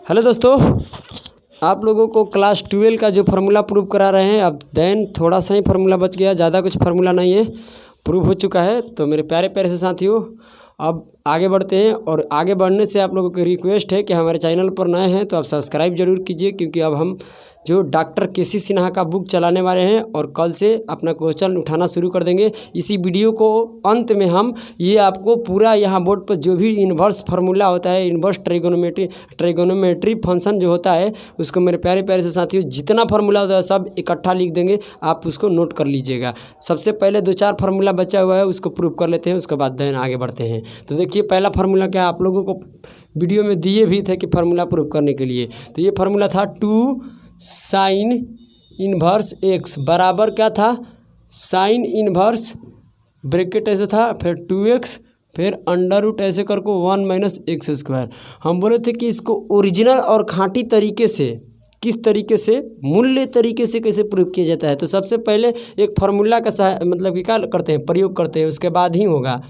Hello दोस्तों, आप लोगों को क्लास 12 का जो फार्मूला प्रूव करा रहे हैं। अब देन थोड़ा सा ही फार्मूला बच गया, ज़्यादा कुछ फार्मूला नहीं है, प्रूव हो चुका है। तो मेरे प्यारे प्यारे से साथियों, अब आगे बढ़ते हैं। और आगे बढ़ने से आप लोगों की रिक्वेस्ट है कि हमारे चैनल पर नए हैं तो आप सब्सक्राइब जरूर कीजिए, क्योंकि अब हम जो डॉक्टर केसी सिन्हा का बुक चलाने वाले हैं और कल से अपना क्वेश्चन उठाना शुरू कर देंगे। इसी वीडियो को अंत में हम ये आपको पूरा यहाँ बोर्ड पर जो भी इन्वर्स फार्मूला होता है, इन्वर्स ट्रिगोनोमेट्री फंक्शन जो होता है, उसको मेरे प्यारे प्यारे से साथियों जितना फार्मूला होता है सब इकट्ठा लिख देंगे, आप उसको नोट कर लीजिएगा। सबसे पहले 2-4 फार्मूला बचा हुआ है, उसको प्रूव कर लेते हैं, उसके बाद देन आगे बढ़ते हैं। तो देखिए, पहला फार्मूला क्या आप लोगों को वीडियो में दिए भी थे कि फार्मूला प्रूव करने के लिए। तो ये फार्मूला था 2 साइन इन्वर्स एक्स बराबर क्या था, साइन इन्वर्स ब्रैकेट ऐसे था, फिर 2x, फिर अंडर रूट ऐसे करके 1 - x स्क्वायर। हम बोले थे कि इसको ओरिजिनल और खाँटी तरीके से, किस तरीके से, मूल्य तरीके से कैसे प्रूव किया जाता है। तो सबसे पहले एक फार्मूला का मतलब कि क्या करते हैं, प्रयोग करते हैं, उसके बाद ही होगा।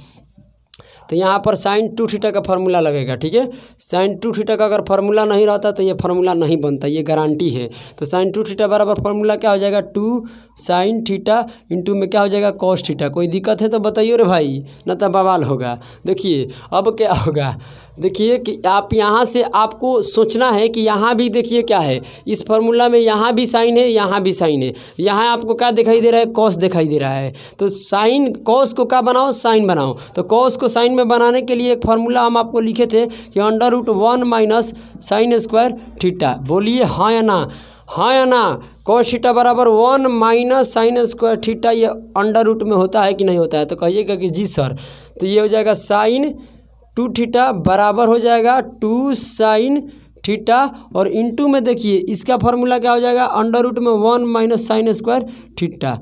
तो यहाँ पर साइन 2 थीटा का फार्मूला लगेगा, ठीक है। साइन 2 थीटा का अगर फार्मूला नहीं रहता तो ये फार्मूला नहीं बनता, ये गारंटी है। तो साइन 2 थीटा बराबर फार्मूला क्या हो जाएगा, 2 साइन थीटा इंटू में क्या हो जाएगा, कॉस थीटा। कोई दिक्कत है तो बताइए रे भाई, न तो बवाल होगा। देखिए अब क्या होगा, देखिए कि आप यहाँ से आपको सोचना है कि यहाँ भी देखिए क्या है, इस फार्मूला में यहाँ भी साइन है, यहाँ भी साइन है। यहाँ आपको क्या दिखाई दे रहा है, कॉस दिखाई दे रहा है। तो साइन कॉस को क्या बनाओ, साइन बनाओ। तो कॉस को साइन में बनाने के लिए एक फार्मूला हम आपको लिखे थे कि under root 1 - sine square theta. बोलिए हाँ या ना, हाँ या ना। कॉस थीटा बराबर 1 - साइन स्क्वायर थीटा, ये अंडर रूट में होता है कि नहीं होता है। तो कहिएगा कि जी सर। तो ये हो जाएगा साइन 2 थीटा बराबर हो जाएगा 2 साइन थीटा, और इंटू में देखिए इसका फार्मूला क्या हो जाएगा, अंडर रूट में 1 - साइन स्क्वायर थीटा।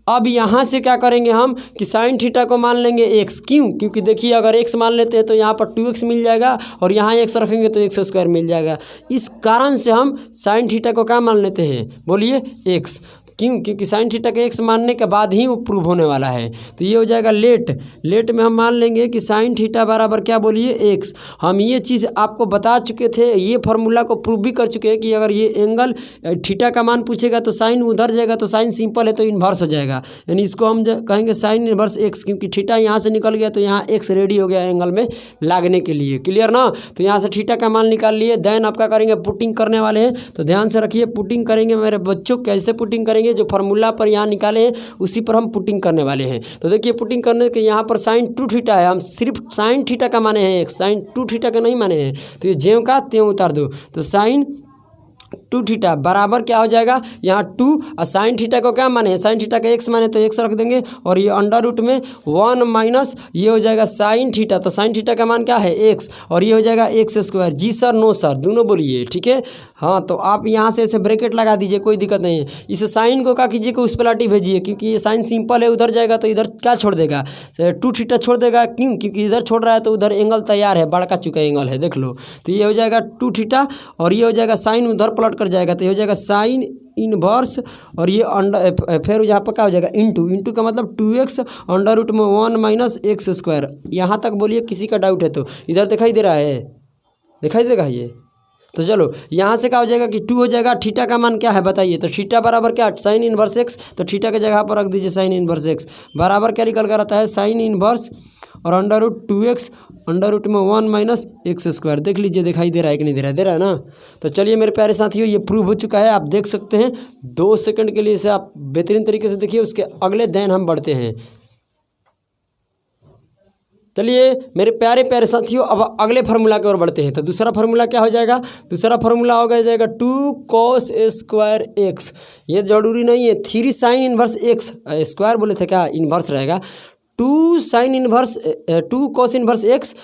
अब यहाँ से क्या करेंगे हम कि साइन थीटा को मान लेंगे x। क्यों? क्योंकि देखिए अगर x मान लेते हैं तो यहाँ पर 2x मिल जाएगा, और यहाँ x रखेंगे तो x स्क्वायर मिल जाएगा। इस कारण से हम साइन थीटा को क्या मान लेते हैं, बोलिए x। क्यों? क्योंकि साइन थीटा के x मानने के बाद ही वो प्रूव होने वाला है। तो ये हो जाएगा लेट में हम मान लेंगे कि साइन थीटा बराबर क्या, बोलिए x। हम ये चीज़ आपको बता चुके थे, ये फार्मूला को प्रूव भी कर चुके हैं कि अगर ये एंगल थीटा का मान पूछेगा तो साइन उधर जाएगा, तो साइन सिंपल है तो इन्वर्स हो जाएगा। यानी इसको हम कहेंगे साइन इन्वर्स x, क्योंकि थीटा यहाँ से निकल गया तो यहाँ x रेडी हो गया एंगल में लागने के लिए। क्लियर ना। तो यहाँ से थीटा का मान निकाल लिए, देन आप क्या करेंगे, पुटिंग करने वाले हैं। तो ध्यान से रखिए, पुटिंग करेंगे मेरे बच्चों। कैसे पुटिंग करेंगे, जो फार्मूला पर यहाँ निकाले हैं उसी पर हम पुटिंग करने वाले हैं। तो देखिए पुटिंग करने के यहाँ पर साइन 2 थीटा है, हम सिर्फ साइन थीटा का माने हैं, साइन 2 थीटा का नहीं माने हैं। तो ये ज्यों का त्यों उतार दो। तो साइन 2 थीटा बराबर क्या हो जाएगा, यहाँ 2, और साइन थीटा को क्या माने हैं, साइन थीटा का x माने तो x रख देंगे, और ये अंडर रूट में 1 - ये हो जाएगा साइन थीटा। तो साइन थीटा का मान क्या है, x, और ये हो जाएगा x स्क्वायर। जी सर, नो सर, दोनों बोलिए, ठीक है। हाँ, तो आप यहाँ से ऐसे ब्रैकेट लगा दीजिए, कोई दिक्कत नहीं है। इस साइन को क्या कीजिए कि उस पलाटी भेजिए, क्योंकि ये साइन सिंपल है, उधर जाएगा तो इधर क्या छोड़ देगा, 2 थीटा छोड़ देगा। क्यों? क्योंकि इधर छोड़ रहा है तो उधर एंगल तैयार है, बड़का चुका एंगल है, देख लो। तो ये हो जाएगा 2 थीटा, और ये हो जाएगा साइन उधर पलट कर जाएगा, तो ये हो जाएगा साइन इनवर्स, और ये अंडर, फिर यहाँ पर क्या हो जाएगा, इंटू का मतलब 2x अंडर रूट में 1 - x स्क्वायर। यहाँ तक बोलिए, किसी का डाउट है तो इधर दिखाई दे रहा है, दिखाई देगा ये। तो चलो यहाँ से क्या हो जाएगा कि 2 हो जाएगा। थीटा का मान क्या है बताइए, तो थीटा बराबर क्या, साइन इन्वर्स x। तो थीटा के जगह पर रख दीजिए साइन इन्वर्स x बराबर क्या निकल कर आता है, साइन इन्वर्स और under root 2x under root में 1 - x स्क्वायर। देख लीजिए दिखाई दे रहा है कि नहीं दे रहा है, दे रहा है ना। तो चलिए मेरे प्यारे साथियों, ये प्रूव हो चुका है, आप देख सकते हैं। 2 सेकंड के लिए इसे आप बेहतरीन तरीके से देखिए, उसके अगले दिन हम बढ़ते हैं। चलिए मेरे प्यारे प्यारे साथियों, अब अगले फार्मूला की ओर बढ़ते हैं। तो दूसरा फार्मूला क्या हो जाएगा, दूसरा फार्मूला हो जाएगा 2 cos स्क्वायर x। ये जरूरी नहीं है, 3 साइन इन्वर्स x स्क्वायर बोले थे, क्या इन्वर्स रहेगा, 2 sign inverse 2 cos inverse x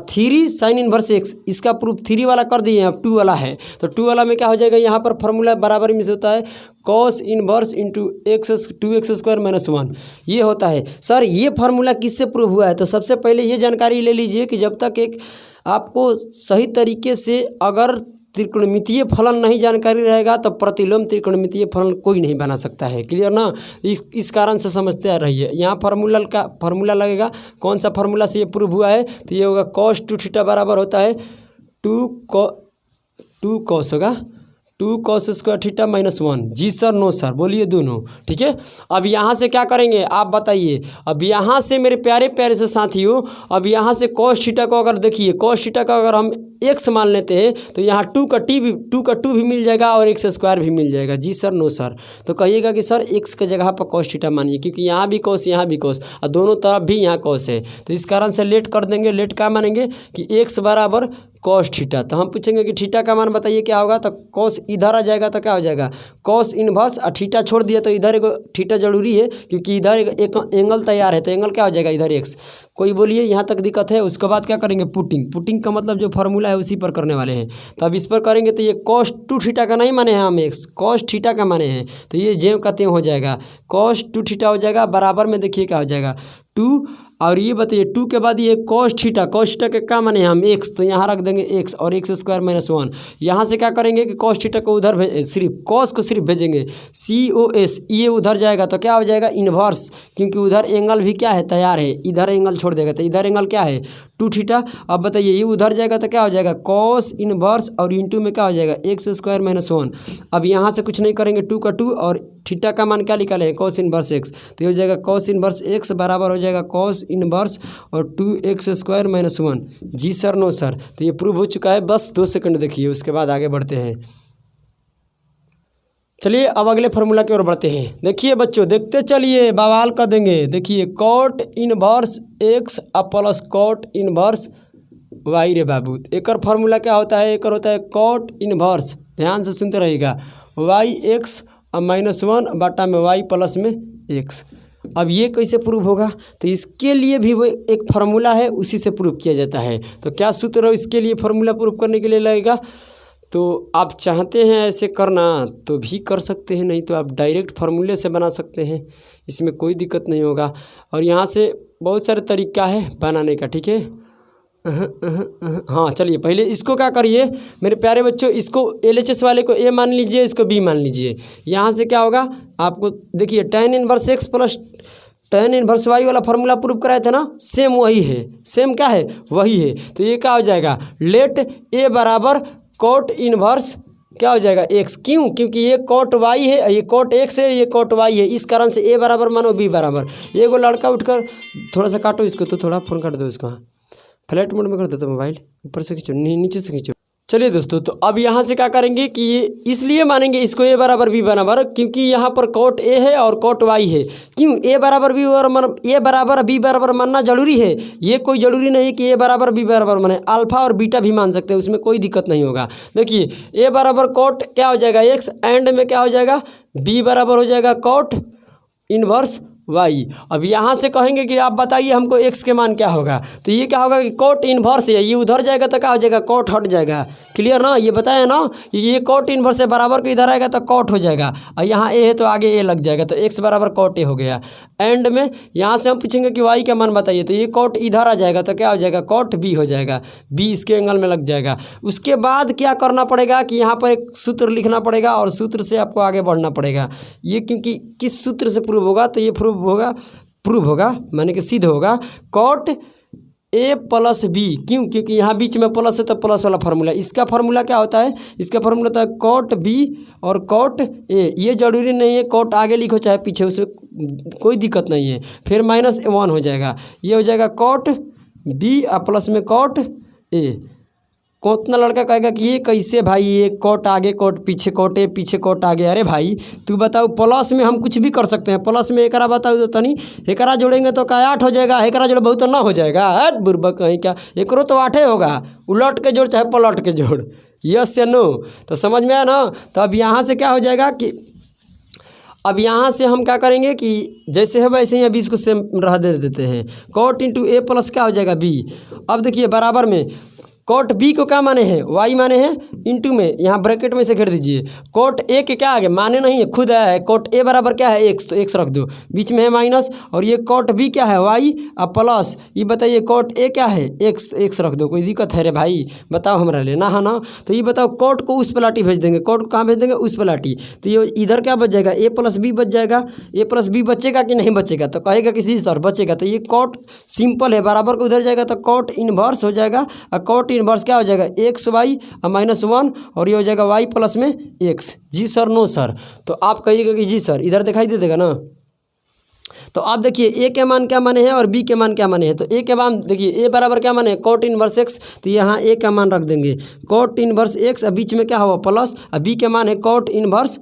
3 sign inverse x। इसका प्रूफ 3 वाला कर दिए, अब 2 वाला है। तो 2 वाला में क्या हो जाएगा, यहाँ पर फार्मूला बराबर में से होता है cos inverse into x 2x square -1। ये होता है। सर ये फार्मूला किससे प्रूव हुआ है, तो सबसे पहले ये जानकारी ले लीजिए कि जब तक एक आपको सही तरीके से अगर त्रिकोणमितीय फलन नहीं जानकारी रहेगा तो प्रतिलोम त्रिकोणमितीय फलन कोई नहीं बना सकता है। क्लियर ना। इस कारण से समझते आ रही है। यहाँ फार्मूला लगेगा, कौन सा फार्मूला से ये प्रूव हुआ है, तो ये होगा cos 2 थीटा बराबर होता है 2 2 कॉस होगा, 2 कॉस स्क्वायर थीटा माइनस 1। जी सर, नो सर, बोलिए दोनों। ठीक है, अब यहाँ से क्या करेंगे आप बताइए। अब यहाँ से मेरे प्यारे प्यारे से साथियों, अब यहाँ से कॉस थीटा को अगर देखिए, कॉस थीटा का अगर हम x मान लेते हैं तो यहाँ 2 का 2 भी मिल जाएगा और x स्क्वायर भी मिल जाएगा। जी सर, नो सर। तो कहिएगा कि सर x के जगह पर कॉस थीटा मानिए, क्योंकि यहाँ भी कॉस यहाँ भी कॉस और दोनों तरफ भी यहाँ कॉस है, तो इस कारण से लेट कर देंगे। लेट क्या मानेंगे कि x बराबर कॉस थीटा। तो हम पूछेंगे कि थीटा का मान बताइए क्या होगा, तो कॉस इधर आ जाएगा तो क्या हो जाएगा कॉस इनवर्स, और थीटा छोड़ दिया तो इधर एक थीटा जरूरी है क्योंकि इधर एक एंगल तैयार है, तो एंगल क्या हो जाएगा इधर x। कोई बोलिए यहाँ तक दिक्कत है। उसके बाद क्या करेंगे पुटिंग का मतलब जो फार्मूला है उसी पर करने वाले हैं। तो अब इस पर करेंगे तो ये कॉस 2 थीटा का नहीं माने हैं हम, x कॉस थीटा का माने हैं, तो ये जेम का तेम हो जाएगा, कॉस 2 थीटा हो जाएगा। बराबर में देखिए क्या हो जाएगा 2, और ये बताइए 2 के बाद ये कॉस थीटा के क्या माने हम x, तो यहाँ रख देंगे x और x स्क्वायर माइनस 1। यहाँ से क्या करेंगे कि कॉस थीटा को उधर सिर्फ कॉस को सिर्फ भेजेंगे, COS ये उधर जाएगा तो क्या हो जाएगा इन्वर्स, क्योंकि उधर एंगल भी क्या है तैयार है, इधर एंगल छोड़ देगा तो इधर एंगल क्या है 2 थीटा। अब बताइए ये उधर जाएगा तो क्या हो जाएगा कॉस इन्वर्स और इंटू में क्या हो जाएगा x स्क्वायर माइनस 1। अब यहाँ से कुछ नहीं करेंगे, 2 का 2 और थीटा का मान क्या निकाले हैं कॉस इन्वर्स x, तो ये हो जाएगा कॉस इन्वर्स x बराबर हो जाएगा कॉस इन्वर्स और 2x स्क्वायर माइनस 1। जी सर, नो सर। तो ये प्रूव हो चुका है, बस 2 सेकंड देखिए, उसके बाद आगे बढ़ते हैं। चलिए अब अगले फार्मूला की ओर बढ़ते हैं। देखिए बच्चों, देखते चलिए, बवाल कर देंगे। देखिए cot inverse x plus cot inverse y रे बाबू, एक फार्मूला क्या होता है, एक होता है कॉट इनवर्स, ध्यान से सुनते रहिएगा, y(x) माइनस 1 बटा में y प्लस में x। अब ये कैसे प्रूव होगा, तो इसके लिए भी वो एक फार्मूला है, उसी से प्रूव किया जाता है। तो क्या सूत्र हो इसके लिए फार्मूला प्रूव करने के लिए लगेगा, तो आप चाहते हैं ऐसे करना तो भी कर सकते हैं, नहीं तो आप डायरेक्ट फार्मूले से बना सकते हैं, इसमें कोई दिक्कत नहीं होगा। और यहाँ से बहुत सारे तरीका है बनाने का, ठीक है। हाँ चलिए, पहले इसको क्या करिए मेरे प्यारे बच्चों, इसको LHS वाले को a मान लीजिए, इसको b मान लीजिए। यहाँ से क्या होगा आपको देखिए, tan inverse x plus tan inverse y वाला फार्मूला प्रूव कराए थे ना, सेम वही है, सेम क्या है वही है। तो ये क्या हो जाएगा, लेट a बराबर कॉट इनवर्स क्या हो जाएगा x, क्यों, क्योंकि ये कॉट y है, ये कॉट x है, ये कॉट y है, इस कारण से a बराबर मानो b बराबर। ये को लड़का उठकर थोड़ा सा काटो इसको, तो थोड़ा फ़ोन काट दो इसको, हाँ फ्लाइट मोड में कर दो, तो मोबाइल ऊपर से खींचो, नीचे से खींचो। चलिए दोस्तों, तो अब यहाँ से क्या करेंगे कि ये इसलिए मानेंगे इसको a बराबर b बराबर, क्योंकि यहाँ पर कॉट a है और कॉट y है। क्यों a बराबर b बराबर मानना जरूरी है, ये कोई ज़रूरी नहीं कि a बराबर b बराबर माने, अल्फा और बीटा भी मान सकते हैं, उसमें कोई दिक्कत नहीं होगा। देखिए a बराबर कॉट क्या हो जाएगा x, एंड में क्या हो जाएगा b बराबर हो जाएगा कॉट इनवर्स y। अब यहाँ से कहेंगे कि आप बताइए हमको x के मान क्या होगा, तो ये क्या होगा कि कॉट इनवर्स है, ये उधर जाएगा तो क्या हो जाएगा कॉट हट जाएगा। क्लियर ना, ये बताया ना, ये कॉट इनवर्स है, बराबर को इधर आएगा तो कॉट हो जाएगा, और यहाँ a है तो आगे a लग जाएगा, तो x बराबर कॉट a हो गया। एंड में यहाँ से हम पूछेंगे कि y का मान बताइए, तो ये कॉट इधर आ जाएगा तो क्या हो जाएगा कॉट b हो जाएगा, b इसके एंगल में लग जाएगा। उसके बाद क्या करना पड़ेगा कि यहाँ पर एक सूत्र लिखना पड़ेगा और सूत्र से आपको आगे बढ़ना पड़ेगा। ये क्योंकि किस सूत्र से प्रूव होगा, तो ये प्रूव होगा माने कि सिद्ध होगा कॉट a प्लस b, क्यों, क्योंकि यहाँ बीच में प्लस है तो प्लस वाला फार्मूला। इसका फार्मूला क्या होता है, इसका फार्मूला होता है कॉट b और कॉट a। ये जरूरी नहीं है कॉट आगे लिखो चाहे पीछे, उसमें कोई दिक्कत नहीं है। फिर माइनस 1 हो जाएगा, ये हो जाएगा कॉट b और प्लस में कॉट a। कितना लड़का कहेगा कि ये कैसे भाई, ये कॉट आगे कॉट पीछे, कॉट ए पीछे कॉट आगे। अरे भाई तू बताओ, प्लस में हम कुछ भी कर सकते हैं, प्लस में एकरा बताओ तो तनी, एकरा जोड़ेंगे तो क्या 8 हो जाएगा, एकरा जोड़ बहुत तो ना हो जाएगा, हट बुर्बक कहीं क्या, एकरो तो 8 होगा, उलट के जोड़ चाहे पलट के जोड़, यस या नो। तो समझ में आया ना। तो अब यहाँ से क्या हो जाएगा कि अब यहाँ से हम क्या करेंगे कि जैसे है वैसे ही अभी इसको सेम रह दे देते हैं, कॉट इंटू a प्लस क्या हो जाएगा b। अब देखिए बराबर में कॉट b को क्या माने हैं y माने हैं, इंटू में यहाँ ब्रैकेट में से घेर दीजिए, कॉट a के क्या आगे माने नहीं है, खुद आया है, कॉट a बराबर क्या है x, तो x रख दो, बीच में है माइनस, और ये कॉट b क्या है y और प्लस, ये बताइए कॉट a क्या है x, तो x रख दो। कोई दिक्कत है रे भाई, बताओ हमारा लेना है ना। तो ये बताओ कॉट को उस पलाटी भेज देंगे, कॉट को कहाँ भेज देंगे उस पलाटी, तो ये इधर क्या बच जाएगा a प्लस b बच जाएगा। a प्लस b बचेगा कि नहीं बचेगा, तो कहेगा किसी सर बचेगा, तो ये कॉट सिंपल है, बराबर को उधर जाएगा तो कॉट इनवर्स हो जाएगा, और कॉट इनवर्स क्या हो जाएगा एक्स वाई -1 और ये हो जाएगा वाई प्लस में एक्स। जी सर नो सर, तो आप कहिएगा कि जी सर, इधर दिखाई दे देगा ना। तो आप देखिए ए के मान क्या माने हैं और बी के मान क्या माने हैं। तो ए के मान देखिए ए बराबर क्या माने कॉट इनवर्स एक्स, तो यहाँ ए का मान रख देंगे कॉट इनवर्स एक्स, अब बीच में क्या हुआ प्लस, अब बी के मान है कॉट इनवर्स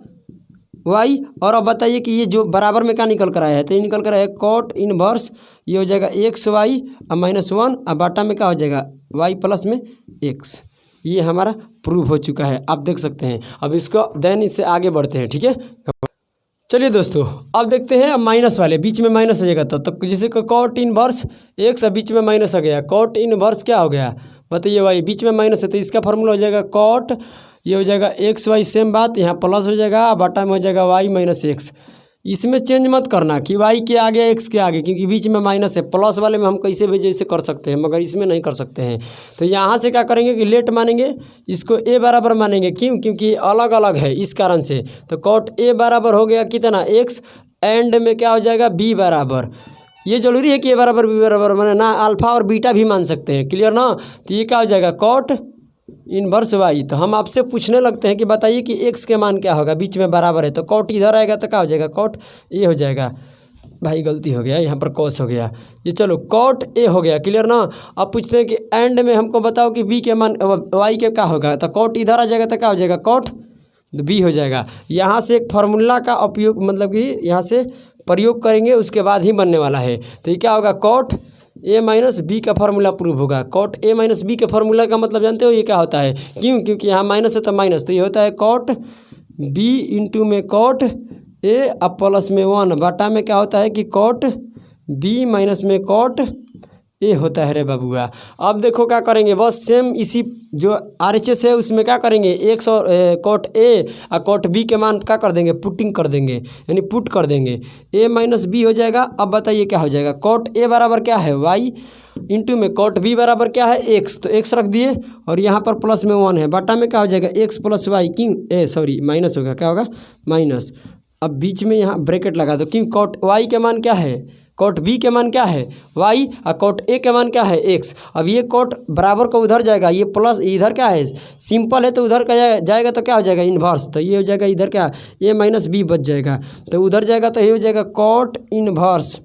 वाई। और अब बताइए कि ये जो बराबर में क्या निकल कर आया है, तो ये निकल कर आया है कॉट इनवर्स, ये हो जाएगा एक्स वाई -1 अब बाटा में क्या हो जाएगा वाई प्लस में एक्स। ये हमारा प्रूव हो चुका है, आप देख सकते हैं। अब इसको देन इससे आगे बढ़ते हैं, ठीक है। चलिए दोस्तों अब देखते हैं, अब माइनस वाले बीच में माइनस हो जाएगा तो जैसे कॉट इनवर्स एक्स, अब बीच में माइनस हो गया, कॉट इनवर्स क्या हो गया बताइए वाई, बीच में माइनस है तो इसका फॉर्मूला हो जाएगा कॉट, ये हो जाएगा एक्स वाई, सेम बात यहाँ प्लस हो जाएगा, बाटा में हो जाएगा वाई -एक्स। इसमें चेंज मत करना कि वाई के आगे एक्स के आगे, क्योंकि बीच में माइनस है। प्लस वाले में हम कैसे भी जैसे कर सकते हैं, मगर इसमें नहीं कर सकते हैं। तो यहाँ से क्या करेंगे कि लेट मानेंगे, इसको ए बराबर मानेंगे, क्यों, क्योंकि अलग अलग है इस कारण से। तो कॉट ए बराबर हो गया कितना एक्स, एंड में क्या हो जाएगा बी बराबर। ये जरूरी है कि ए बराबर बी बराबर माने ना, अल्फा और बीटा भी मान सकते हैं, क्लियर ना। तो ये क्या हो जाएगा कॉट इनवर्स वाई। तो हम आपसे पूछने लगते हैं कि बताइए कि एक्स के मान क्या होगा, बीच में बराबर है तो कॉट इधर आएगा तो क्या हो जाएगा कॉट ए हो जाएगा। भाई गलती हो गया, यहाँ पर कॉस हो गया, ये चलो कॉट ए हो गया, क्लियर ना। अब पूछते हैं कि एंड में हमको बताओ कि बी के मान वाई के क्या होगा, तो कॉट इधर आ जाएगा तो क्या हो जाएगा कॉट बी हो जाएगा। यहाँ से एक फार्मूला का उपयोग मतलब कि यहाँ से प्रयोग करेंगे, उसके बाद ही बनने वाला है। तो ये क्या होगा कॉट ए माइनस बी का फार्मूला प्रूव होगा। कॉट ए माइनस बी के फार्मूला का मतलब जानते हो ये क्या होता है, क्यों, क्योंकि यहाँ माइनस है तो माइनस, तो ये होता है कॉट बी इंटू में कॉट ए अब प्लस में 1 बाटा में क्या होता है कि कॉट बी माइनस में कॉट ए होता है रे बाबुआ। अब देखो क्या करेंगे, बस सेम इसी जो RHS है उसमें क्या करेंगे एक्स और कॉट ए और कॉट बी के मान क्या कर देंगे पुटिंग कर देंगे, यानी पुट कर देंगे, ए माइनस बी हो जाएगा। अब बताइए क्या हो जाएगा, कॉट ए बराबर क्या है वाई इंटू में कॉट बी बराबर क्या है एक्स, तो एक्स रख दिए और यहाँ पर प्लस में 1 है, बाटा में क्या हो जाएगा एक्स प्लस वाई, क्यों सॉरी माइनस होगा, क्या होगा माइनस। अब बीच में यहाँ ब्रैकेट लगा दो, क्यों कॉट वाई के मान क्या है कॉट बी के मान क्या है वाई और कॉट ए के मान क्या है एक्स। अब ये कॉट बराबर को उधर जाएगा, ये प्लस इधर क्या है सिंपल है तो उधर का जाएगा तो क्या हो जाएगा इन्वर्स, तो ये हो जाएगा इधर क्या ए माइनस बी बच जाएगा, तो उधर जाएगा तो ये हो जाएगा कॉट इन्वर्स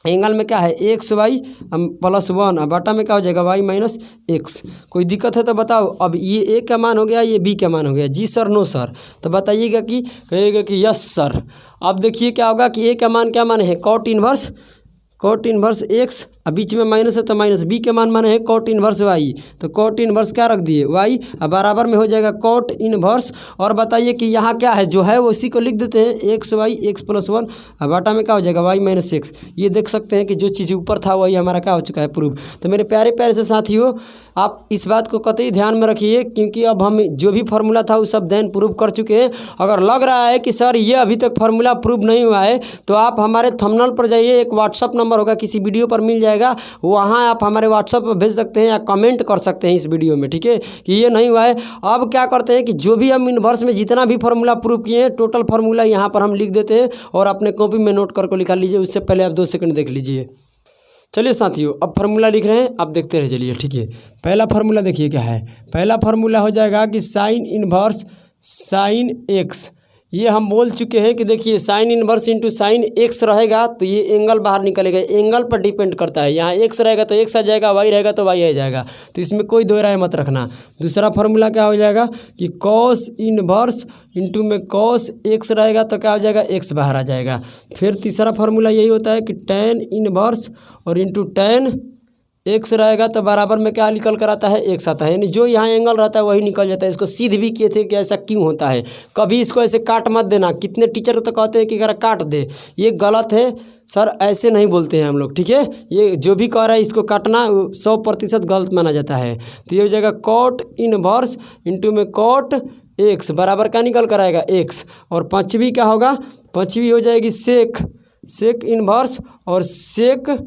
एंगल में क्या है एक्स वाई +1 बाटा में क्या हो जाएगा वाई -एक्स। कोई दिक्कत है तो बताओ। अब ये ए का मान हो गया, ये बी का मान हो गया, जी सर नो सर, तो बताइएगा कि कहिएगा कि यस सर। अब देखिए क्या होगा कि ए का मान क्या माने है कॉट इन्वर्स एक्स, अब बीच में माइनस है तो माइनस, बी के मान माने है कॉट इन्वर्स वाई, तो कॉट इन्वर्स क्या रख दिए वाई, अब बराबर में हो जाएगा कॉट इन्वर्स। और बताइए कि यहाँ क्या है जो है वो उसी को लिख देते हैं एक्स वाई एक्स +1 अब बाटा में क्या हो जाएगा वाई -एक्स। ये देख सकते हैं कि जो चीज़ ऊपर था वही हमारा क्या हो चुका है प्रूव। तो मेरे प्यारे प्यारे से साथियों आप इस बात को कतई ध्यान में रखिए, क्योंकि अब हम जो भी फार्मूला था वो सब देन प्रूव कर चुके हैं। अगर लग रहा है कि सर ये अभी तक फार्मूला प्रूव नहीं हुआ है तो आप हमारे थंबनेल पर जाइए, एक व्हाट्सअप नंबर होगा किसी वीडियो पर मिल जाएगा, वहाँ आप हमारे व्हाट्सअप पर भेज सकते हैं या कमेंट कर सकते हैं इस वीडियो में, ठीक है, कि ये नहीं हुआ है। अब क्या करते हैं कि जो भी हम इन्वर्स में जितना भी फार्मूला प्रूव किए हैं टोटल फार्मूला यहाँ पर हम लिख देते हैं और अपने कॉपी में नोट करके निकाल लीजिए, उससे पहले आप 2 सेकंड देख लीजिए। चलिए साथियों अब फार्मूला लिख रहे हैं, आप देखते रहे चलिए, ठीक है। पहला फार्मूला देखिए क्या है, पहला फार्मूला हो जाएगा कि साइन इन्वर्स साइन एक्स। ये हम बोल चुके हैं कि देखिए sign inverse into sine x रहेगा तो ये एंगल बाहर निकलेगा, एंगल पर डिपेंड करता है, यहाँ एक्स रहेगा तो एक्स आ जाएगा, वाई रहेगा तो वाई आ जाएगा, तो इसमें कोई दो राय मत रखना। दूसरा फार्मूला क्या हो जाएगा कि कॉस इन्वर्स इंटू में कॉस एक्स रहेगा तो क्या हो जाएगा एक्स बाहर आ जाएगा। फिर तीसरा फार्मूला यही होता है कि टेन इन्वर्स और इंटू टेन एक्स रहेगा तो बराबर में क्या निकल कर आता है एक्स आता है, यानी जो यहाँ एंगल रहता है वही निकल जाता है। इसको सिद्ध भी किए थे कि ऐसा क्यों होता है, कभी इसको ऐसे काट मत देना। कितने टीचर तो कहते हैं कि अगर काट दे, ये गलत है सर, ऐसे नहीं बोलते हैं हम लोग, ठीक है। ये जो भी कह रहा है इसको काटना 100% गलत माना जाता है। तो ये हो जाएगा कॉट इनवर्स इंटू में कॉट एक्स बराबर क्या निकल कर आएगा एक्स, और पाँचवीं क्या होगा, पाँचवीं हो जाएगी सेक इनवर्स और सेक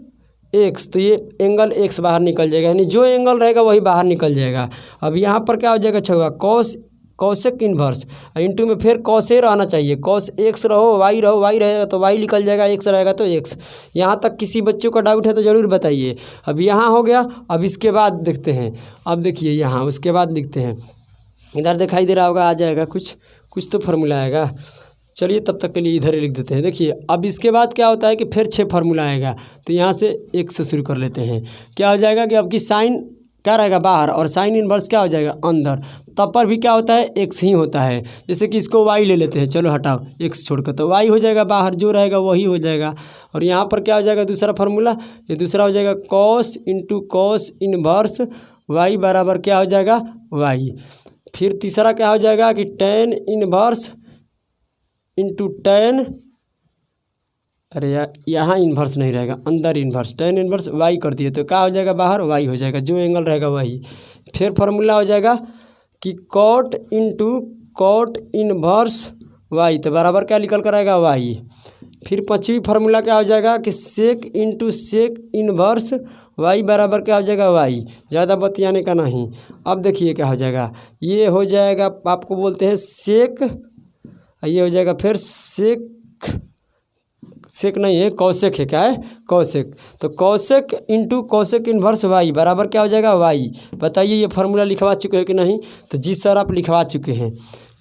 एक्स, तो ये एंगल एक्स बाहर निकल जाएगा, यानी जो एंगल रहेगा वही बाहर निकल जाएगा। अब यहाँ पर क्या हो जाएगा छुआ कॉस कॉसेक इन्वर्स इंटू में फिर कॉसे रहना चाहिए, कॉस एक्स रहो वाई रहो, वाई रहेगा तो वाई निकल जाएगा, एक्स रहेगा तो एक्स। यहाँ तक किसी बच्चों का डाउट है तो ज़रूर बताइए। अब यहाँ हो गया। अब इसके बाद देखते हैं, अब देखिए यहाँ उसके बाद लिखते हैं, इधर दिखाई दे रहा होगा, आ जाएगा कुछ तो फार्मूला आएगा। चलिए तब तक के लिए इधर ही लिख देते हैं। देखिए अब इसके बाद क्या होता है कि फिर 6 फार्मूला आएगा, तो यहाँ से एक से शुरू कर लेते हैं। क्या हो जाएगा कि अब की साइन क्या रहेगा बाहर और साइन इनवर्स क्या हो जाएगा अंदर, तब पर भी क्या होता है एक्स ही होता है। जैसे कि इसको वाई ले लेते हैं, चलो हटाओ एक्स छोड़कर, तो वाई हो जाएगा बाहर, जो रहेगा वही हो जाएगा। और यहाँ पर क्या हो जाएगा दूसरा फार्मूला, ये दूसरा हो जाएगा cos into cos inverse y बराबर क्या हो जाएगा वाई। फिर तीसरा क्या हो जाएगा कि टेन इनवर्स इंटू टेन, अरे यार यहाँ इन्वर्स नहीं रहेगा, अंदर इन्वर्स, टेन इन्वर्स वाई कर दिए तो क्या हो जाएगा बाहर वाई हो जाएगा, जो एंगल रहेगा वही। फिर फार्मूला हो जाएगा कि cot into cot inverse y, तो बराबर क्या निकल कर आएगा वाई। फिर 5वीं फार्मूला क्या हो जाएगा कि सेक इंटू सेक इन्वर्स वाई बराबर क्या हो जाएगा वाई, ज़्यादा बतियाने का नहीं। अब देखिए क्या हो जाएगा, ये हो जाएगा आपको बोलते हैं सेक, ये हो जाएगा फिर सेक नहीं है कौसेक है, क्या है कौसेक, तो कौसेक इंटू कौसेक इन्वर्स वाई बराबर क्या हो जाएगा वाई। बताइए ये फार्मूला लिखवा चुके हैं कि नहीं, तो जी सर आप लिखवा चुके हैं,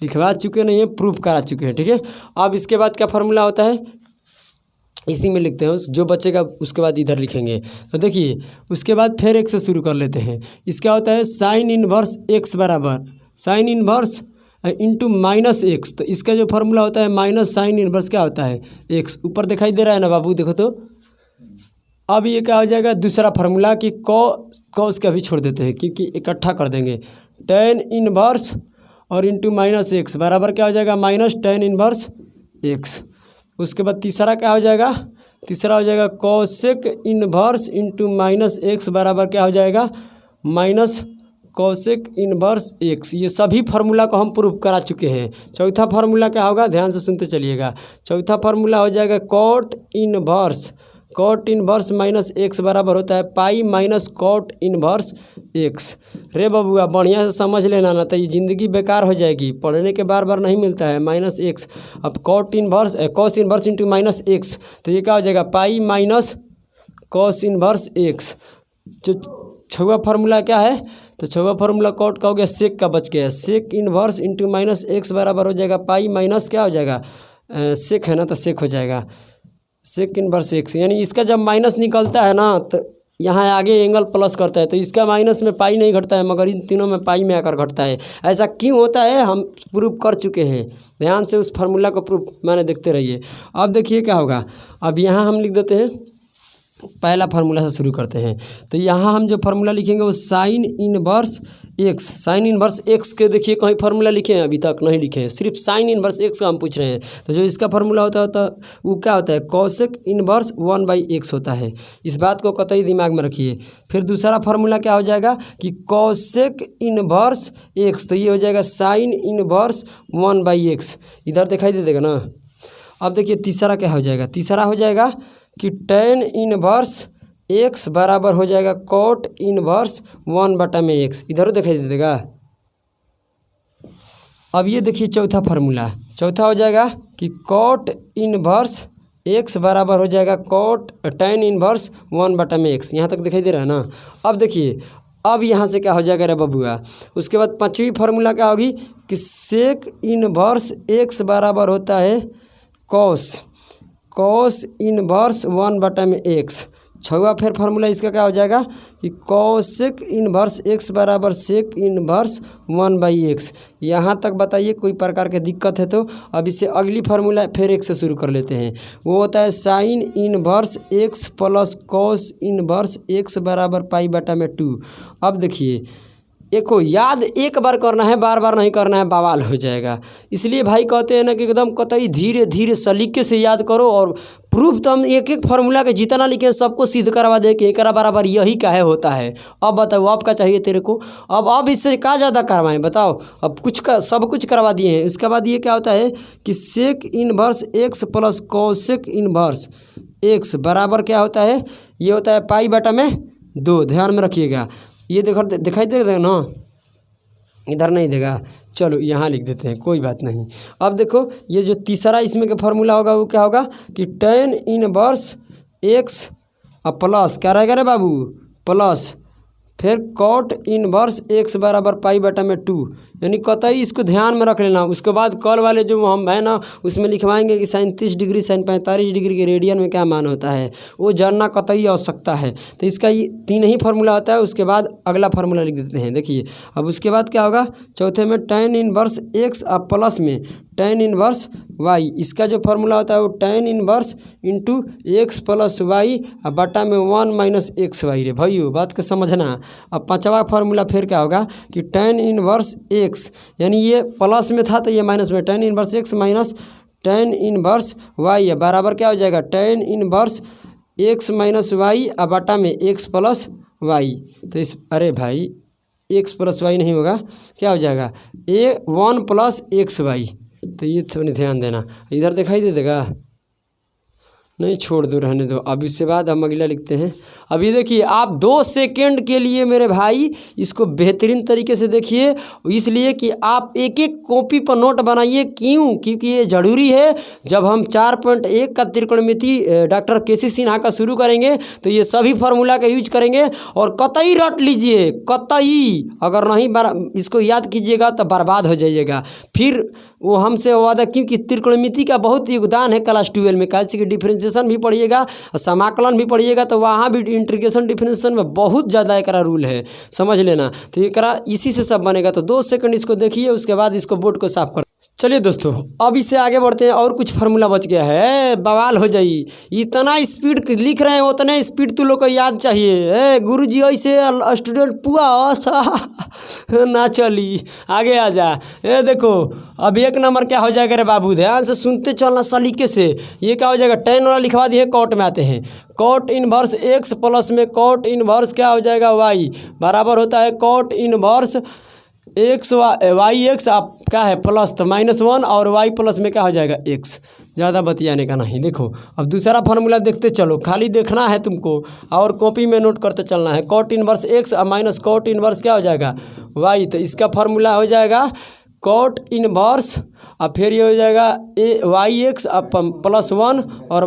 लिखवा चुके नहीं है प्रूफ करा चुके हैं, ठीक है। अब इसके बाद क्या फार्मूला होता है इसी में लिखते हैं, जो बचेगा उसके बाद इधर लिखेंगे। तो देखिए उसके बाद फिर एक से शुरू कर लेते हैं। इसका होता है साइन इन्वर्स एक्स बराबर sign inverse into minus x, तो इसका जो फार्मूला होता है माइनस साइन इन्वर्स क्या होता है एक्स। ऊपर दिखाई दे रहा है ना बाबू, देखो तो। अब ये क्या हो जाएगा दूसरा फार्मूला कि कॉस का भी छोड़ देते हैं क्योंकि इकट्ठा कर देंगे, टेन इन्वर्स और इंटू माइनस एक्स बराबर क्या हो जाएगा माइनस टेन इन्वर्स एक्स। उसके बाद तीसरा क्या हो जाएगा, तीसरा हो जाएगा cosec inverse into minus x बराबर क्या हो जाएगा माइनस कॉसेक इन्वर्स एक्स। ये सभी फार्मूला को हम प्रूव करा चुके हैं। चौथा फार्मूला क्या होगा ध्यान से सुनते चलिएगा। चौथा फार्मूला हो जाएगा कॉट इन्वर्स माइनस एक्स बराबर होता है pi minus cot inverse x. रे बबुआ बढ़िया से समझ लेना ना तो ये ज़िंदगी बेकार हो जाएगी, पढ़ने के बार बार नहीं मिलता है माइनस एक्स। अब cos inverse into minus x, तो ये क्या हो जाएगा pi minus cos inverse x. जो छवा फार्मूला क्या है, तो छवा फार्मूला कॉट का हो गया सेक का बच गया, sec inverse into minus x बराबर हो जाएगा पाई माइनस क्या हो जाएगा सेक है ना, तो सेक हो जाएगा सेक इन्वर्स एक्स। यानी इसका जब माइनस निकलता है ना तो यहाँ आगे एंगल प्लस करता है, तो इसका माइनस में पाई नहीं घटता है मगर इन तीनों में पाई में आकर घटता है। ऐसा क्यों होता है हम प्रूव कर चुके हैं, ध्यान से उस फार्मूला को प्रूव मैंने देखते रहिए। अब देखिए क्या होगा, अब यहाँ हम लिख देते हैं पहला फार्मूला से शुरू करते हैं। तो यहाँ हम जो फार्मूला लिखेंगे वो साइन इनवर्स एक्स के देखिए कहीं फार्मूला लिखे हैं अभी तक नहीं लिखे हैं, सिर्फ साइन इनवर्स एक्स का हम पूछ रहे हैं। तो जो इसका फार्मूला होता है वो क्या होता है कॉसेक इनवर्स 1/x होता है, इस बात को कतई दिमाग में रखिए। फिर दूसरा फार्मूला क्या हो जाएगा कि कॉसेक इनवर्स एक्स, तो ये हो जाएगा साइन इनवर्स 1/x, इधर दिखाई दे देगा ना। अब देखिए तीसरा क्या हो जाएगा, तीसरा हो जाएगा कि टेन इनवर्स एक्स बराबर हो जाएगा कॉट इनवर्स 1/x, इधर दिखाई दे देगा। अब ये देखिए चौथा फार्मूला, चौथा हो जाएगा कि कॉट इनवर्स एक्स बराबर हो जाएगा कॉट टेन इनवर्स 1/x, यहाँ तक दिखाई दे रहा है ना। अब देखिए अब यहाँ से क्या हो जाएगा रे बबुआ, उसके बाद 5वीं फार्मूला क्या होगी कि सेक इनवर्स एक्स बराबर होता है कॉस इनवर्स 1/x। छवा फिर फार्मूला इसका क्या हो जाएगा कि कॉसेक इनवर्स एक्स बराबर सेक इनवर्स 1/x। यहाँ तक बताइए कोई प्रकार की दिक्कत है तो। अब इससे अगली फार्मूला फिर एक से शुरू कर लेते हैं, वो होता है sine inverse x plus cos inverse x बराबर π/2। अब देखिए एको याद एक बार करना है, बार बार नहीं करना है, बवाल हो जाएगा। इसलिए भाई कहते हैं ना कि एकदम कतई धीरे धीरे सलीके से याद करो। और प्रूफ तो हम एक एक फार्मूला के जितना लिखे सबको सिद्ध करवा दे कि एक बराबर यही काहे होता है। अब बताओ अब क्या चाहिए तेरे को, अब इससे क्या ज़्यादा करवाएं बताओ। अब सब कुछ करवा दिए हैं। उसके बाद ये क्या होता है कि sec inverse x plus cosec inverse x बराबर क्या होता है, ये होता है π/2। ध्यान में रखिएगा, ये देखो दिखाई देगा ना, इधर नहीं देगा, चलो यहाँ लिख देते हैं, कोई बात नहीं। अब देखो ये जो तीसरा इसमें का फार्मूला होगा वो क्या होगा कि tan इनवर्स एक्स प्लस क्या रहेगा रे बाबू, प्लस फिर कॉट इनवर्स एक्स बराबर पाई बटा में 2, यानी कतई इसको ध्यान में रख लेना। उसके बाद कल वाले जो हम है ना उसमें लिखवाएंगे कि sin 30 डिग्री sin 45 डिग्री के रेडियन में क्या मान होता है, वो जानना कतई आवश्यकता है। तो इसका ये 3 ही फार्मूला होता है। उसके बाद अगला फार्मूला लिख देते हैं। देखिए अब उसके बाद क्या होगा, चौथे में tan इनवर्स एक्स और प्लस में tan इनवर्स वाई, इसका जो फार्मूला होता है वो tan inverse into x plus y और बटा में 1 माइनस एक्स वाई। रे भाइयों बात को समझना। अब पांचवा फार्मूला फिर क्या होगा कि tan इनवर्स एक्स, यानी ये प्लस में था तो ये माइनस में, tan inverse x minus tan inverse y है बराबर क्या हो जाएगा, tan inverse x minus y और बटा में एक्स प्लस वाई। तो इस अरे भाई एक्स प्लस वाई नहीं होगा, क्या हो जाएगा 1 प्लस एक्स वाई। तो ये थोड़ी ध्यान देना, इधर दिखाई दे देगा, नहीं छोड़ दो रहने दो। अब इसके बाद हम अगला लिखते हैं। अभी देखिए आप 2 सेकंड के लिए मेरे भाई इसको बेहतरीन तरीके से देखिए, इसलिए कि आप एक एक कॉपी पर नोट बनाइए। क्यों? क्योंकि ये ज़रूरी है। जब हम 4.1 का त्रिकोणमिति डॉक्टर केसी सिन्हा का शुरू करेंगे तो ये सभी फार्मूला का यूज करेंगे और कतई रट लीजिए, कतई अगर नहीं इसको याद कीजिएगा तो बर्बाद हो जाइएगा। फिर वो हमसे वादा, क्योंकि त्रिकोणमिति का बहुत योगदान है क्लास 12 में, कैसे कि डिफरेंशिएशन भी पढ़िएगा, समाकलन भी पढ़िएगा, तो वहाँ भी इंटीग्रेशन डिफरेंशिएशन में बहुत ज़्यादा एकरा रूल है, समझ लेना। तो एकरा इसी से सब बनेगा। तो 2 सेकंड इसको देखिए, उसके बाद इसको बोर्ड को साफ कर। चलिए दोस्तों अब इससे आगे बढ़ते हैं। और कुछ फार्मूला बच गया है, बवाल हो जाई। इतना स्पीड लिख रहे हैं, उतने स्पीड तू लोग को याद चाहिए। गुरुजी ऐसे स्टूडेंट पुआ ना चली, आगे आ जा। देखो अब 1 नंबर क्या हो जाएगा रे बाबू, ध्यान से सुनते चलना सलीके से। ये क्या हो जाएगा, tan वाला लिखवा दिए, कॉट में आते हैं। कॉट इनवर्स एक्स प्लस में कॉट इनवर्स क्या हो जाएगा वाई बराबर होता है cot inverse x y x आप क्या है प्लस तो -1 और वाई प्लस में क्या हो जाएगा एक्स। ज़्यादा बतियाने का नहीं। देखो अब दूसरा फार्मूला देखते चलो, खाली देखना है तुमको और कॉपी में नोट करते चलना है। कॉट इनवर्स एक्स और माइनस कॉट इनवर्स क्या हो जाएगा वाई। तो इसका फार्मूला हो जाएगा कॉट इनवर्स और फिर ये हो जाएगा वाई एक्स +1 और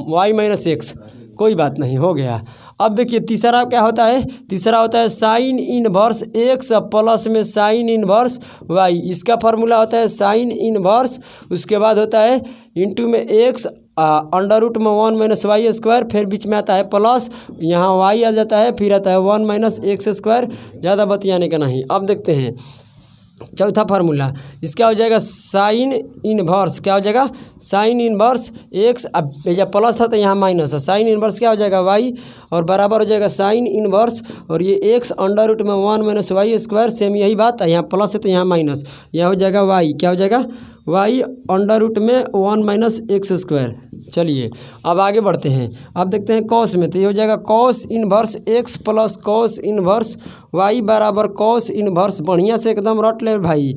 वाई माइनस एक्स। कोई बात नहीं, हो गया। अब देखिए तीसरा क्या होता है, तीसरा होता है साइन इनवर्स एक्स प्लस में साइन इनवर्स वाई। इसका फार्मूला होता है साइन इनवर्स, उसके बाद होता है इंटू में एक्स अंडर रूट में 1 माइनस वाई स्क्वायर, फिर बीच में आता है प्लस, यहाँ वाई आ जाता है, फिर आता है 1 माइनस एक्स स्क्वायर। ज़्यादा बतियाने का नहीं। अब देखते हैं चौथा फार्मूला, इसका हो जाएगा साइन इनवर्स, क्या हो जाएगा साइन इनवर्स एक्स, अब या प्लस था तो यहाँ माइनस है, साइन इनवर्स क्या हो जाएगा वाई और बराबर हो जाएगा साइन इनवर्स और ये एक्स अंडर रूट में 1 माइनस वाई स्क्वायर। सेम यही बात है, यहाँ प्लस है तो यहाँ माइनस, यह हो जाएगा वाई, क्या हो जाएगा वाई अंडर रूट में 1 माइनस एक्स स्क्वायर। चलिए अब आगे बढ़ते हैं। अब देखते हैं कॉस में, तो ये हो जाएगा cos inverse x plus cos inverse y बराबर कॉस इनवर्स, बढ़िया से एकदम रट ले भाई,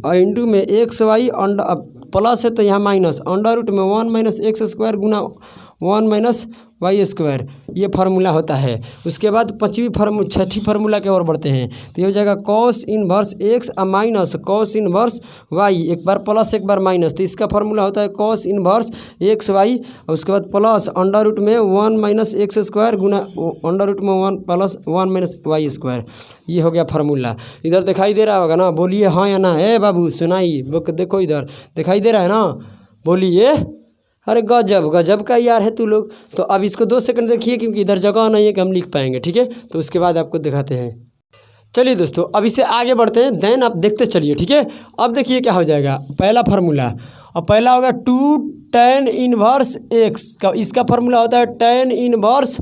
और इंटू में एक्स वाई अंडर प्लस है तो यहाँ माइनस अंडर रूट में 1 माइनस एक्स स्क्वायर गुना 1 माइनस वाई स्क्वायर। ये फार्मूला होता है। उसके बाद छठी फार्मूला की ओर बढ़ते हैं। तो ये हो जाएगा कॉस इनवर्स एक्स और माइनस कॉस इनवर्स वाई, एक बार प्लस एक बार माइनस, तो इसका फार्मूला होता है कॉस इनवर्स एक्स वाई और उसके बाद प्लस अंडर रूट में 1 माइनस एक्स स्क्वायर गुना अंडर रूट में 1 प्लस 1 माइनस वाई स्क्वायर। ये हो गया फार्मूला। इधर दिखाई दे रहा होगा ना, बोलिए हाँ या ना। बाबू सुनाई, देखो इधर दिखाई दे रहा है ना, बोलिए। अरे गजब गजब का यार है तू लोग। तो अब इसको 2 सेकंड देखिए, क्योंकि इधर जगह नहीं है कि हम लिख पाएंगे, ठीक है। तो उसके बाद आपको दिखाते हैं। चलिए दोस्तों अब इससे आगे बढ़ते हैं, देन आप देखते चलिए, ठीक है। अब देखिए क्या हो जाएगा पहला फार्मूला, और पहला होगा 2 tan इनवर्स एक्स का, इसका फार्मूला होता है tan इनवर्स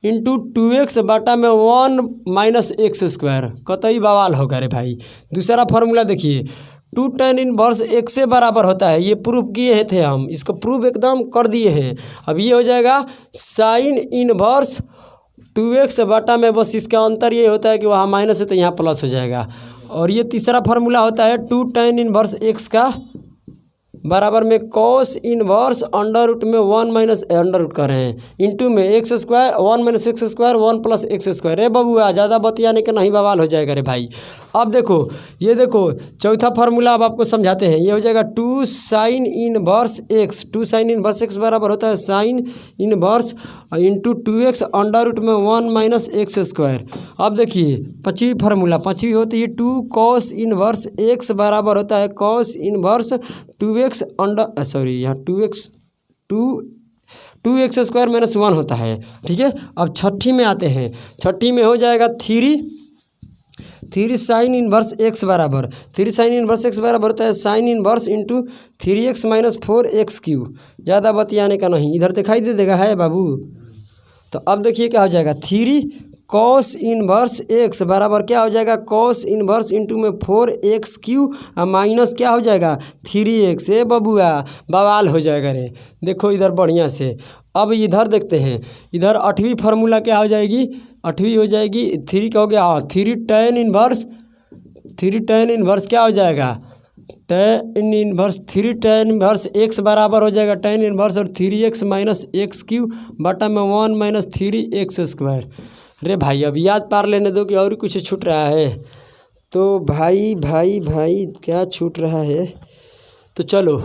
इंटू 2x बटा में 1 माइनस एक्स स्क्वायर। कतई बवाल होगा रे भाई। दूसरा फार्मूला देखिए 2 tan इनवर्स एक्स से बराबर होता है, ये प्रूफ किए थे हम, इसको प्रूफ एकदम कर दिए हैं। अब ये हो जाएगा साइन इनवर्स 2x बटा में, बस इसका अंतर ये होता है कि वहाँ माइनस है तो यहाँ प्लस हो जाएगा। और ये तीसरा फार्मूला होता है 2 tan इनवर्स एक्स का बराबर में कॉस इनवर्स अंडर रूट में 1 माइनस अंडर रूट कर रहे हैं इंटू में x square 1 minus x square 1 plus x square. रे बबुआ ज़्यादा बतियाने का नहीं, बवाल हो जाएगा रे भाई। अब देखो, ये देखो चौथा फार्मूला अब आपको समझाते हैं। ये हो जाएगा 2 sine inverse x. 2 sine inverse x बराबर होता है sine inverse into 2x under root में 1 माइनस एक्स स्क्वायर। अब देखिए पाँचवीं फार्मूला, पाँचवीं होती है 2 कॉस इनवर्स एक्स बराबर होता है कॉस इनवर्स 2x अंडर यहाँ 2x स्क्वायर माइनस 1 होता है। ठीक है, अब छठी में आते हैं। छठी में हो जाएगा 3 साइन इनवर्स एक्स बराबर 3 साइन इनवर्स एक्स बराबर होता है sine inverse into 3x minus 4x cube. ज़्यादा बतियाने का नहीं, इधर दिखाई दे देगा है बाबू। तो अब देखिए क्या हो जाएगा 3 कॉस इनवर्स एक्स बराबर क्या हो जाएगा कॉस इनवर्स इंटू में 4x क्यूब और माइनस क्या हो जाएगा 3x। ए बबुआ बवाल हो जाएगा रे। देखो इधर बढ़िया से। अब इधर देखते हैं, इधर 8वीं फार्मूला क्या हो जाएगी, 8वीं हो जाएगी 3 का हो गया 3 tan इनवर्स क्या हो जाएगा tan inverse 3 tan inverse x बराबर हो जाएगा tan इनवर्स और 3x माइनस एक्स क्यूब बटा में 1 माइनस 3x स्क्वायर। अरे भाई अब याद पार लेने दो कि और कुछ छूट रहा है। तो भाई क्या छूट रहा है। तो चलो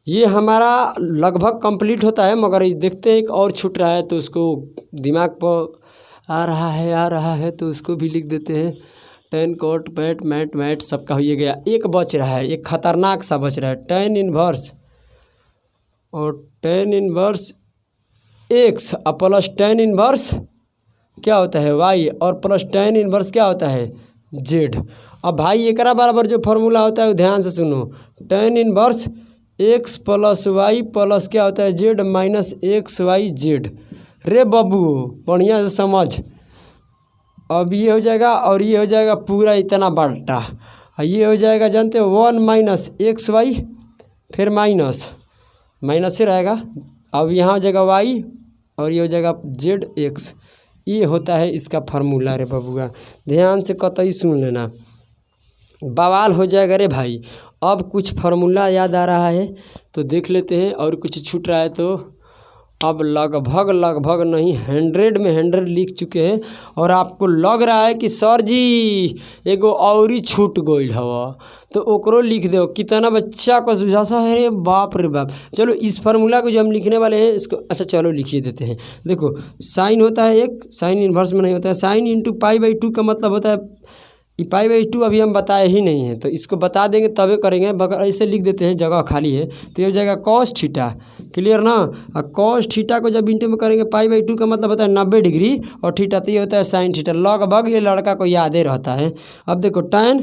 ये हमारा लगभग कंप्लीट होता है, मगर देखते हैं एक और छूट रहा है तो उसको दिमाग पर आ रहा है तो उसको भी लिख देते हैं। टेन कोट मैट सबका हो गया। एक बच रहा है, एक खतरनाक सा बच रहा है टेन इनवर्स और ten inverse x plus tan inverse क्या होता है वाई और प्लस टेन इनवर्स क्या होता है जेड। अब भाई एक बराबर जो फार्मूला होता है वो ध्यान से सुनो, tan inverse x plus y plus क्या होता है z minus x y z. रे बबू बढ़िया से समझ। अब ये हो जाएगा और ये हो जाएगा पूरा इतना बड़ा, ये हो जाएगा जानते हो 1 माइनस एक्स वाई फिर माइनस से रहेगा। अब यहाँ हो जाएगा वाई और ये हो जाएगा जेड एक्स। ये होता है इसका फार्मूला रे बबुआ, ध्यान से कतई सुन लेना, बवाल हो जाएगा रे भाई। अब कुछ फार्मूला याद आ रहा है तो देख लेते हैं, और कुछ छूट रहा है तो अब लगभग नहीं 100 में 100 लिख चुके हैं। और आपको लग रहा है कि सर जी एगो और ही छूट गई हवा तो ओकरो लिख दो। कितना बच्चा को समझा है रे बाप रे बाप। चलो इस फार्मूला को जो हम लिखने वाले हैं इसको अच्छा चलो लिखिए देते हैं। देखो साइन होता है एक, साइन इन्वर्स में नहीं होता है, साइन इंटू π/2 का मतलब होता है ये π/2 अभी हम बताए ही नहीं है तो इसको बता देंगे तबे करेंगे, मगर ऐसे लिख देते हैं जगह खाली है तो ये हो जाएगा कॉस थीटा। क्लियर ना। और कॉस थीटा को जब इंटू में करेंगे π/2 का मतलब होता है 90 डिग्री और थीटा तो ये होता है साइन थीटा। लगभग ये लड़का को याद ही रहता है। अब देखो tan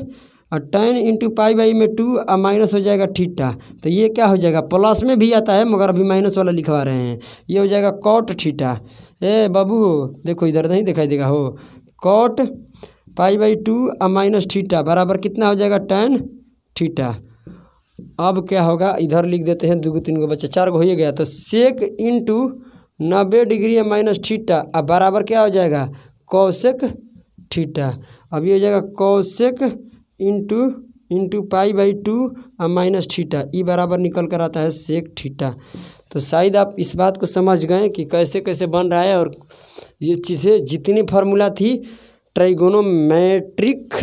इंटू π/2 और माइनस हो जाएगा थीटा तो ये क्या हो जाएगा प्लस में भी आता है मगर अभी माइनस वाला लिखवा रहे हैं। ये हो जाएगा कॉट थीटा। ए बाबू देखो इधर नहीं दिखाई देगा हो कॉट π/2 और माइनस थीटा बराबर कितना हो जाएगा tan थीटा। अब क्या होगा इधर लिख देते हैं 2 3 बच्चा 4 हो ही गया तो सेक इंटू 90 डिग्री और माइनस थीटा अब बराबर क्या हो जाएगा कौसेक थीटा। अब ये हो जाएगा कौसेक इंटू π/2 और माइनस थीटा ई बराबर निकल कर आता है सेक थीटा। तो शायद आप इस बात को समझ गए कि कैसे कैसे बन रहा है। और ये चीज़ें जितनी फार्मूला थी ट्राइगोनोमेट्रिक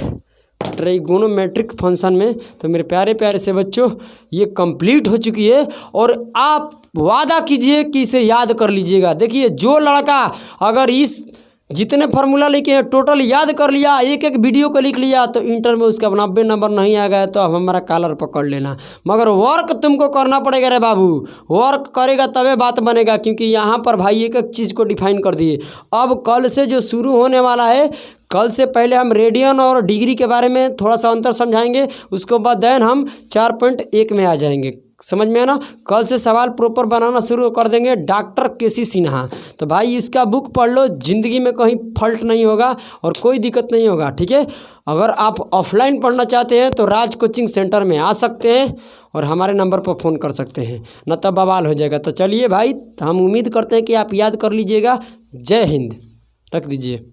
फंक्शन में तो मेरे प्यारे से बच्चों ये कंप्लीट हो चुकी है। और आप वादा कीजिए कि इसे याद कर लीजिएगा। देखिए जो लड़का अगर इस जितने फार्मूला लिखे हैं टोटल याद कर लिया, एक वीडियो को लिख लिया तो इंटर में उसका 90 नंबर नहीं आ गया तो अब हमारा कॉलर पकड़ लेना। मगर वर्क तुमको करना पड़ेगा रे बाबू, वर्क करेगा तबे बात बनेगा। क्योंकि यहाँ पर भाई एक चीज़ को डिफाइन कर दिए। अब कल से जो शुरू होने वाला है, कल से पहले हम रेडियन और डिग्री के बारे में थोड़ा सा अंतर समझाएंगे, उसके बाद देन हम 4.1 में आ जाएंगे। समझ में है ना। कल से सवाल प्रॉपर बनाना शुरू कर देंगे डॉक्टर केसी सिन्हा। तो भाई इसका बुक पढ़ लो, ज़िंदगी में कहीं फॉल्ट नहीं होगा और कोई दिक्कत नहीं होगा। ठीक है। अगर आप ऑफलाइन पढ़ना चाहते हैं तो राज कोचिंग सेंटर में आ सकते हैं और हमारे नंबर पर फ़ोन कर सकते हैं, न तब बवाल हो जाएगा। तो चलिए भाई हम उम्मीद करते हैं कि आप याद कर लीजिएगा। जय हिंद। रख दीजिए।